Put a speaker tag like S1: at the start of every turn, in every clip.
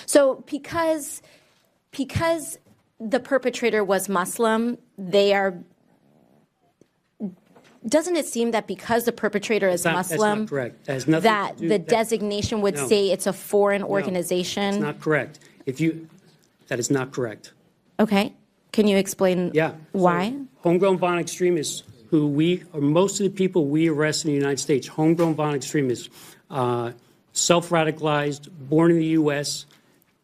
S1: So because the perpetrator was Muslim, doesn't it seem that because the perpetrator is Muslim,
S2: that's not correct. That has nothing
S1: that
S2: to do,
S1: the designation would say it's a foreign organization?
S2: That's not correct. That is not correct.
S1: Okay. Can you explain why?
S2: So, homegrown violent extremists, most of the people we arrest in the United States, homegrown violent extremists, self-radicalized, born in the U.S.,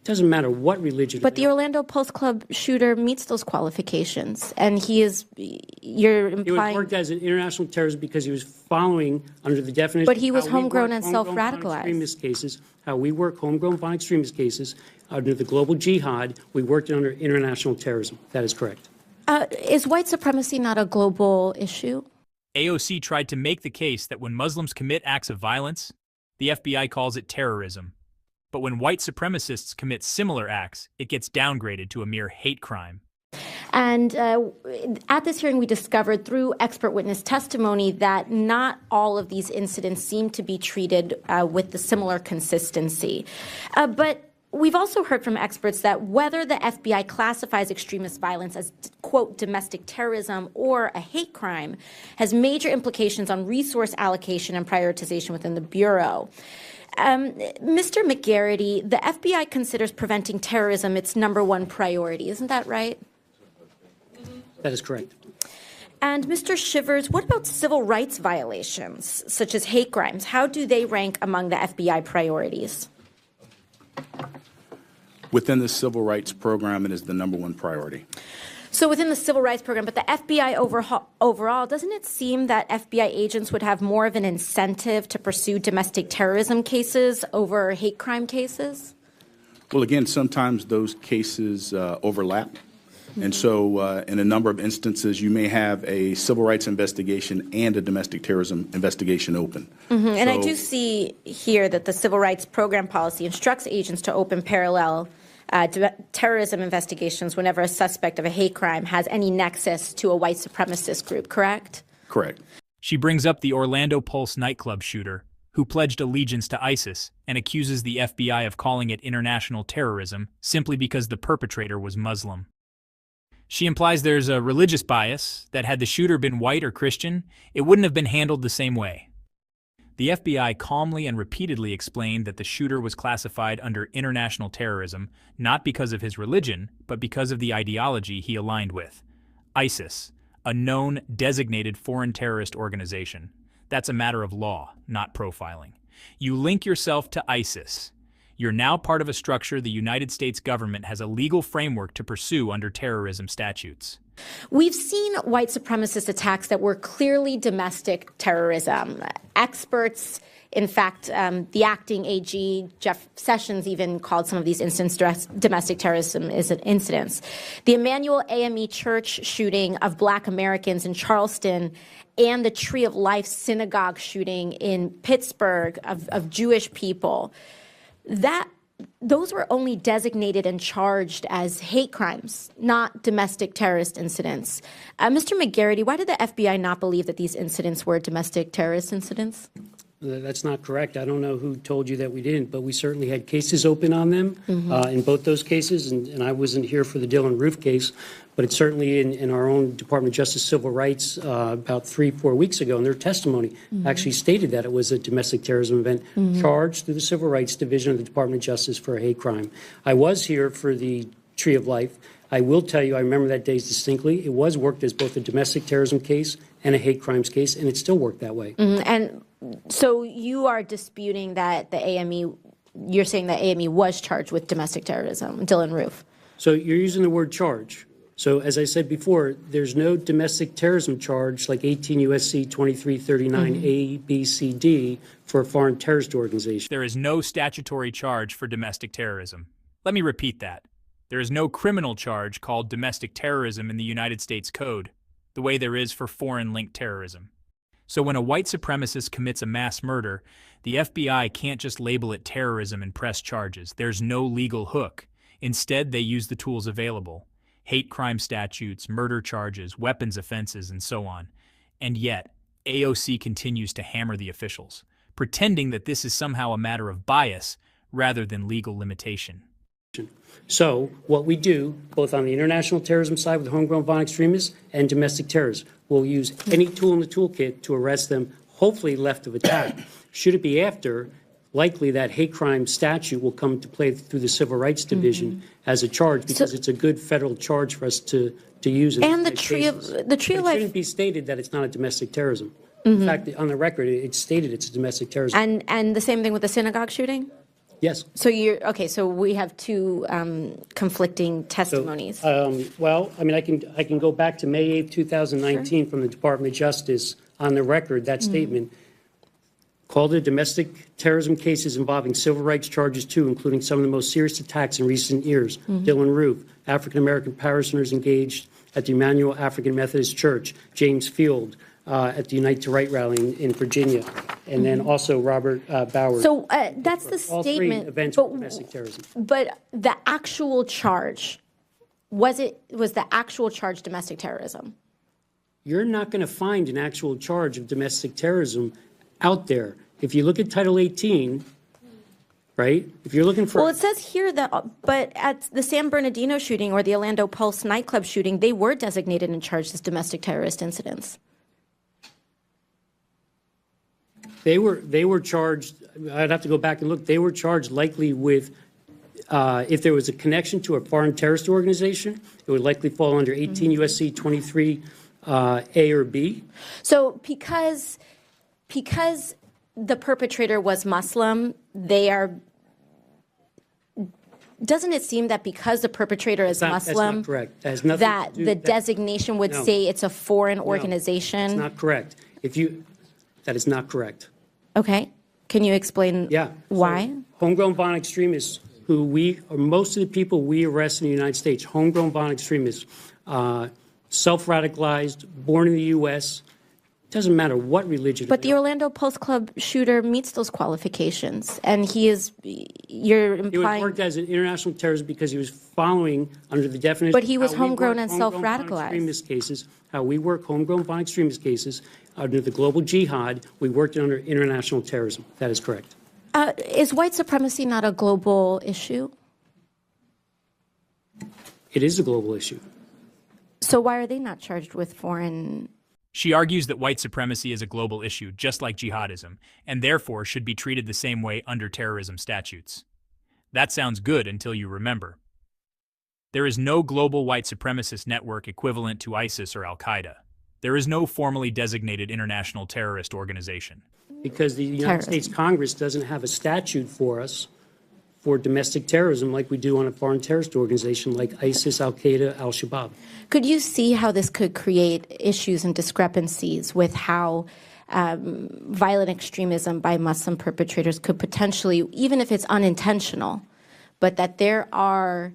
S2: doesn't matter what religion.
S1: But the Orlando Pulse Club shooter meets those qualifications, and you're implying...
S2: He was worked as an international terrorist because he was following under the definition...
S1: But he was homegrown and self-radicalized.
S2: Cases, how we work homegrown violent extremist cases under the global jihad, we worked under international terrorism. That is correct.
S1: Is white supremacy not a global issue?
S3: AOC tried to make the case that when Muslims commit acts of violence, the FBI calls it terrorism. But when white supremacists commit similar acts, it gets downgraded to a mere hate crime.
S1: And at this hearing, we discovered through expert witness testimony that not all of these incidents seem to be treated with the similar consistency. But we've also heard from experts that whether the FBI classifies extremist violence as, quote, domestic terrorism or a hate crime has major implications on resource allocation and prioritization within the Bureau. Mr. McGarity, the FBI considers preventing terrorism its #1 priority. Isn't that right?
S2: That is correct.
S1: And Mr. Shivers, what about civil rights violations, such as hate crimes? How do they rank among the FBI priorities?
S4: Within the civil rights program, it is the #1 priority.
S1: So within the civil rights program, but the FBI overall, doesn't it seem that FBI agents would have more of an incentive to pursue domestic terrorism cases over hate crime cases?
S4: Well, again, sometimes those cases overlap. And so in a number of instances, you may have a civil rights investigation and a domestic terrorism investigation open.
S1: And I do see here that the civil rights program policy instructs agents to open parallel terrorism investigations whenever a suspect of a hate crime has any nexus to a white supremacist group, correct?
S4: Correct.
S3: She brings up the Orlando Pulse nightclub shooter, who pledged allegiance to ISIS and accuses the FBI of calling it international terrorism simply because the perpetrator was Muslim. She implies there's a religious bias, that had the shooter been white or Christian, it wouldn't have been handled the same way. The FBI calmly and repeatedly explained that the shooter was classified under international terrorism not because of his religion, but because of the ideology he aligned with. ISIS, a known, designated foreign terrorist organization. That's a matter of law, not profiling. You link yourself to ISIS. You're now part of a structure the United States government has a legal framework to pursue under terrorism statutes.
S1: We've seen white supremacist attacks that were clearly domestic terrorism. Experts, in fact, the acting AG, Jeff Sessions, even called some of these incidents domestic terrorism incidents. The Emmanuel AME Church shooting of Black Americans in Charleston and the Tree of Life synagogue shooting in Pittsburgh of Jewish people, those were only designated and charged as hate crimes, not domestic terrorist incidents. Mr. McGarity, why did the FBI not believe that these incidents were domestic terrorist incidents?
S2: That's not correct. I don't know who told you that we didn't, but we certainly had cases open on them in both those cases, and I wasn't here for the Dylan Roof case, but it's certainly in our own Department of Justice Civil Rights about 3-4 weeks ago, and their testimony actually stated that it was a domestic terrorism event charged through the Civil Rights Division of the Department of Justice for a hate crime. I was here for the Tree of Life. I will tell you, I remember that day distinctly. It was worked as both a domestic terrorism case and a hate crimes case, and it still worked that way.
S1: And so you are disputing that the AME, you're saying that AME was charged with domestic terrorism, Dylan Roof.
S2: So you're using the word charge. So as I said before, there's no domestic terrorism charge like 18 U.S.C. 2339 A, B, C, D for a foreign terrorist organization.
S3: There is no statutory charge for domestic terrorism. Let me repeat that. There is no criminal charge called domestic terrorism in the United States Code, the way there is for foreign-linked terrorism. So when a white supremacist commits a mass murder, the FBI can't just label it terrorism and press charges. There's no legal hook. Instead, they use the tools available: hate crime statutes, murder charges, weapons offenses, and so on. And yet, AOC continues to hammer the officials, pretending that this is somehow a matter of bias rather than legal limitation.
S2: So what we do, both on the international terrorism side with homegrown violent extremists and domestic terrorists, we'll use any tool in the toolkit to arrest them, hopefully left of attack. Should it be after, likely that hate crime statute will come to play through the Civil Rights Division as a charge, because it's a good federal charge for us to use.
S1: And the tree of
S2: It shouldn't be stated that it's not a domestic terrorism. In fact, on the record, it's stated it's a domestic terrorism.
S1: And the same thing with the synagogue shooting?
S2: Yes.
S1: So so we have two conflicting testimonies.
S2: Well, I mean, I can go back to May 8th, 2019 from the Department of Justice. On the record, that statement called it domestic terrorism cases involving civil rights charges too, including some of the most serious attacks in recent years. Dylan Roof, African-American parishioners engaged at the Emmanuel African Methodist Church, James Field, at the Unite to Right rally in Virginia, and then also Robert Bowers.
S1: So that's the
S2: All
S1: statement.
S2: three events were domestic terrorism.
S1: But the actual charge, was the actual charge domestic terrorism?
S2: You're not going to find an actual charge of domestic terrorism out there. If you look at Title 18, right? If you're looking for...
S1: Well, it says here that, but at the San Bernardino shooting or the Orlando Pulse nightclub shooting, they were designated and charged as domestic terrorist incidents.
S2: They were charged, I'd have to go back and look, they were charged likely with, if there was a connection to a foreign terrorist organization, it would likely fall under 18 U.S.C. 23 A or B.
S1: So because the perpetrator was Muslim, doesn't it seem that because the perpetrator is Muslim,
S2: that's not correct. That has nothing
S1: that
S2: to do,
S1: the designation would say it's a foreign organization?
S2: It's not correct. That is not correct.
S1: Okay. Can you explain why?
S2: So, homegrown violent extremists, most of the people we arrest in the United States, homegrown violent extremists, self-radicalized, born in the U.S., doesn't matter what religion.
S1: But the Orlando Pulse Club shooter meets those qualifications, and you're implying...
S2: He was marked as an international terrorist because he was following under the definition...
S1: But he was homegrown and self-radicalized. How we work homegrown violent extremist cases under the global jihad, we worked under international terrorism. That is correct. Is white supremacy not a global issue?
S2: It is a global issue.
S1: So why are they not charged with foreign...
S3: She argues that white supremacy is a global issue, just like jihadism, and therefore should be treated the same way under terrorism statutes. That sounds good until you remember. There is no global white supremacist network equivalent to ISIS or Al-Qaeda. There is no formally designated international terrorist organization.
S2: Because the United States Congress doesn't have a statute for us for domestic terrorism like we do on a foreign terrorist organization like ISIS, Al-Qaeda, Al-Shabaab.
S1: Could you see how this could create issues and discrepancies with how violent extremism by Muslim perpetrators could potentially, even if it's unintentional, but that there are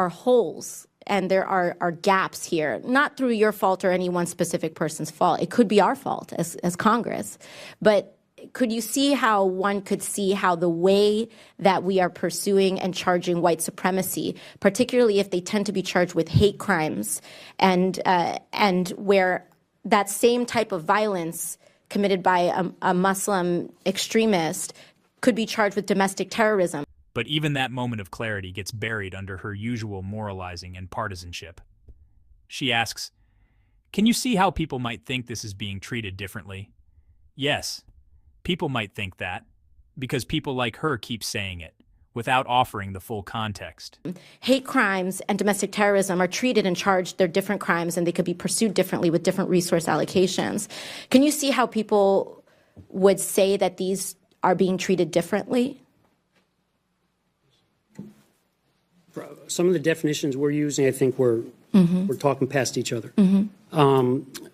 S1: holes and there are gaps here, not through your fault or any one specific person's fault. It could be our fault as Congress. But could you see how one could see how the way that we are pursuing and charging white supremacy, particularly if they tend to be charged with hate crimes and where that same type of violence committed by a Muslim extremist could be charged with domestic terrorism?
S3: But even that moment of clarity gets buried under her usual moralizing and partisanship. She asks, "Can you see how people might think this is being treated differently?" Yes, people might think that, because people like her keep saying it, without offering the full context.
S1: Hate crimes and domestic terrorism are treated and charged, they're different crimes, and they could be pursued differently with different resource allocations. Can you see how people would say that these are being treated differently?
S2: Some of the definitions we're using, I think we're talking past each other.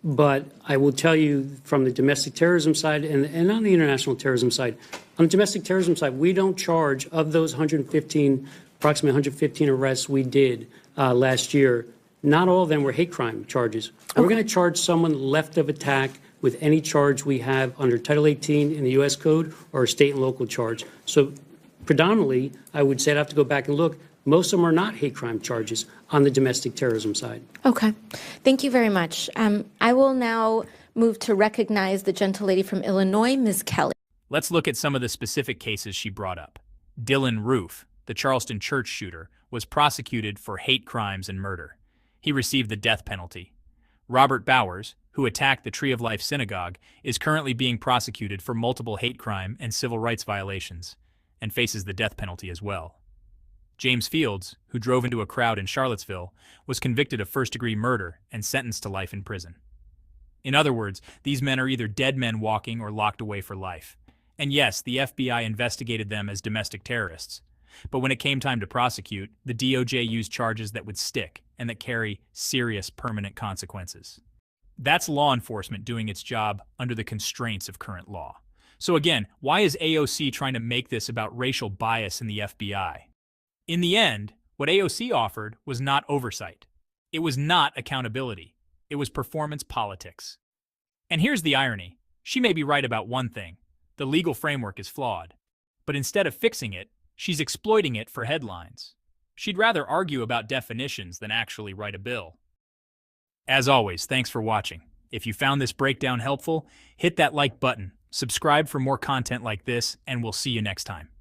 S2: But I will tell you from the domestic terrorism side and on the international terrorism side, on the domestic terrorism side, we don't charge of those approximately 115 arrests we did last year. Not all of them were hate crime charges. We're going to charge someone left of attack with any charge we have under Title 18 in the U.S. Code or a state and local charge. So predominantly, I would say I'd have to go back and look. Most of them are not hate crime charges on the domestic terrorism side.
S1: Okay. Thank you very much. I will now move to recognize the gentlelady from Illinois, Ms. Kelly.
S3: Let's look at some of the specific cases she brought up. Dylan Roof, the Charleston church shooter, was prosecuted for hate crimes and murder. He received the death penalty. Robert Bowers, who attacked the Tree of Life synagogue, is currently being prosecuted for multiple hate crime and civil rights violations, and faces the death penalty as well. James Fields, who drove into a crowd in Charlottesville, was convicted of first-degree murder and sentenced to life in prison. In other words, these men are either dead men walking or locked away for life. And yes, the FBI investigated them as domestic terrorists. But when it came time to prosecute, the DOJ used charges that would stick and that carry serious permanent consequences. That's law enforcement doing its job under the constraints of current law. So again, why is AOC trying to make this about racial bias in the FBI? In the end, what AOC offered was not oversight. It was not accountability. It was performance politics. And here's the irony. She may be right about one thing. The legal framework is flawed. But instead of fixing it, she's exploiting it for headlines. She'd rather argue about definitions than actually write a bill. As always, thanks for watching. If you found this breakdown helpful, hit that like button, subscribe for more content like this, and we'll see you next time.